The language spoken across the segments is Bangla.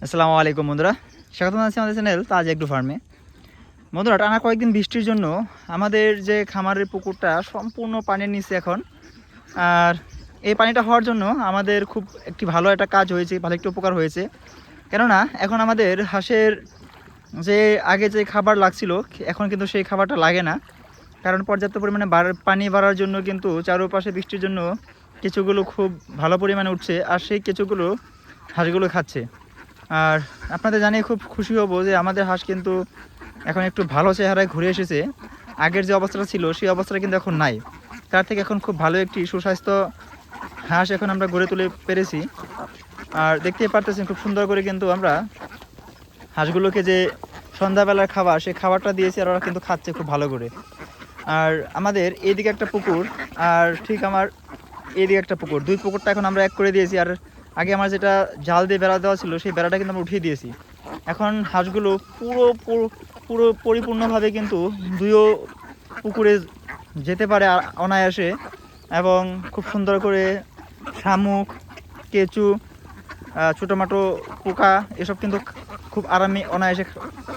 আসসালামু আলাইকুম বন্ধুরা, স্বাগত জানাচ্ছি আমাদের চ্যানেল তাজ এগ্রো ফার্মে। বন্ধুরা, টানা কয়েকদিন বৃষ্টির জন্য আমাদের যে খামারের পুকুরটা সম্পূর্ণ পানির নিচে এখন। আর এই পানিটা হওয়ার জন্য আমাদের খুব একটি ভালো একটা কাজ হয়েছে, ভালো একটি উপকার হয়েছে। কেননা এখন আমাদের হাঁসের যে আগে যে খাবার লাগছিল এখন কিন্তু সেই খাবারটা লাগে না। কারণ পর্যাপ্ত পরিমাণে পানি বাড়ার জন্য কিন্তু চারপাশে বৃষ্টির জন্য কেঁচোগুলো খুব ভালো পরিমাণে উঠছে, আর সেই কেঁচোগুলো হাঁসগুলো খাচ্ছে। আর আপনাদের জানিয়ে খুব খুশি হব যে আমাদের হাঁস কিন্তু এখন একটু ভালো চেহারায় ঘুরে এসেছে। আগের যে অবস্থাটা ছিল সেই অবস্থাটা কিন্তু এখন নাই। তার থেকে এখন খুব ভালো একটি সুস্বাস্থ্য হাঁস এখন আমরা গড়ে তুলে পেরেছি। আর দেখতেই পারতেছেন খুব সুন্দর করে কিন্তু আমরা হাঁসগুলোকে যে সন্ধ্যাবেলার খাবার, সেই খাবারটা দিয়েছি আর ওরা কিন্তু খাচ্ছে খুব ভালো করে। আর আমাদের এইদিকে একটা পুকুর, আর ঠিক আমার এইদিকে একটা পুকুর, দুই পুকুরটা এখন আমরা এক করে দিয়েছি। আর আগে আমার যেটা জাল দিয়ে বেড়া দেওয়া ছিল সেই বেড়াটা কিন্তু আমরা উঠিয়ে দিয়েছি। এখন হাঁসগুলো পুরো পুরো পরিপূর্ণভাবে কিন্তু দুইও পুকুরে যেতে পারে অনায়াসে, এবং খুব সুন্দর করে শামুক, কেঁচু, ছোটোমাটো পোকা এসব কিন্তু খুব আরামে অনায়াসে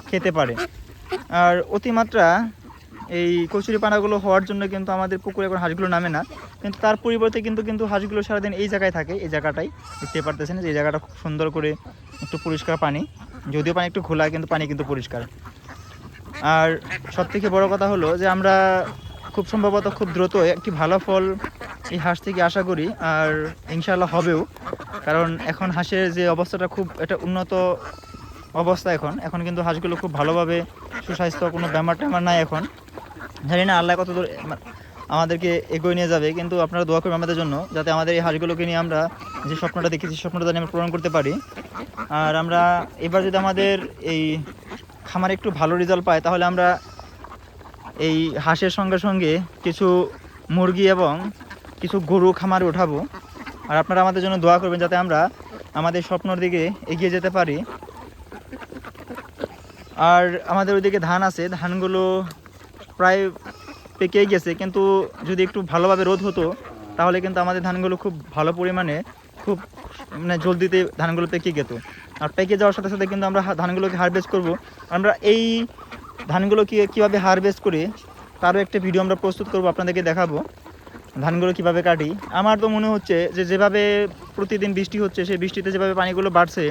খেতে পারে। আর অতিমাত্রা এই কচুরিপানাগুলো হওয়ার জন্য কিন্তু আমাদের পুকুরে এখন হাঁসগুলো নামে না, কিন্তু তার পরিবর্তে কিন্তু হাঁসগুলো সারাদিন এই জায়গায় থাকে। এই জায়গাটাই দেখতে পারতেছেন যে এই জায়গাটা খুব সুন্দর করে একটু পরিষ্কার পানি, যদিও পানি একটু খোলা কিন্তু পানি কিন্তু পরিষ্কার। আর সবথেকে বড় কথা হলো যে আমরা খুব সম্ভবত খুব দ্রুত একটি ভালো ফল এই হাঁস থেকে আশা করি, আর ইনশাআল্লাহ হবেও। কারণ এখন হাঁসের যে অবস্থাটা খুব একটা উন্নত অবস্থা, এখন কিন্তু হাঁসগুলো খুব ভালোভাবে সুস্বাস্থ্য, কোনো ব্যামার ট্যামার নাই এখন। জানি না আল্লাহ কত দূর আমাদেরকে এগিয়ে নিয়ে যাবে, কিন্তু আপনারা দোয়া করবেন আমাদের জন্য, যাতে আমাদের এই হাঁসগুলোকে নিয়ে আমরা যে স্বপ্নটা দেখেছি স্বপ্নটা যেন আমরা পূরণ করতে পারি। আর আমরা এবার যদি আমাদের এই খামারে একটু ভালো রেজাল্ট পাই, তাহলে আমরা এই হাঁসের সঙ্গে সঙ্গে কিছু মুরগি এবং কিছু গরু খামারে উঠাবো। আর আপনারা আমাদের জন্য দোয়া করবেন যাতে আমরা আমাদের স্বপ্নের দিকে এগিয়ে যেতে পারি। আর আমাদের ওইদিকে ধান আছে, ধানগুলো প্রায় পেকেই গেছে, কিন্তু যদি একটু ভালোভাবে রোদ হতো তাহলে কিন্তু আমাদের ধানগুলো খুব ভালো পরিমাণে, খুব মানে জলদিতে ধানগুলো পেকে যেত। আর পেকে যাওয়ার সাথে সাথে কিন্তু আমরা ধানগুলোকে হারভেস্ট করব। আমরা এই ধানগুলোকে কীভাবে হারভেস্ট করি তারও একটা ভিডিও আমরা প্রস্তুত করব, আপনাদেরকে দেখাবো ধানগুলো কিভাবে কাটি। আমার তো মনে হচ্ছে যে যেভাবে প্রতিদিন বৃষ্টি হচ্ছে, সেই বৃষ্টিতে যেভাবে পানিগুলো বাড়ছে,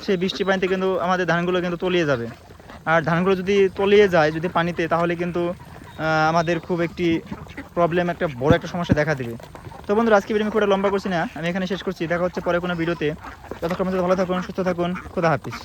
সেই বৃষ্টির পানিতে কিন্তু আমাদের ধানগুলো কিন্তু তলিয়ে যাবে। আর ধানগুলো যদি তলিয়ে যায় যদি পানিতে, তাহলে কিন্তু আমাদের খুব একটি প্রবলেম, একটা বড় একটা সমস্যা দেখা দেবে। তো বন্ধুরা, আজকে ভিডিও আমি খুব লম্বা করছি না, আমি এখানে শেষ করছি। দেখা হচ্ছে পরে কোনো ভিডিওতে। যতক্ষণ ভালো থাকুন, সুস্থ থাকুন, খোদা হাফিজ।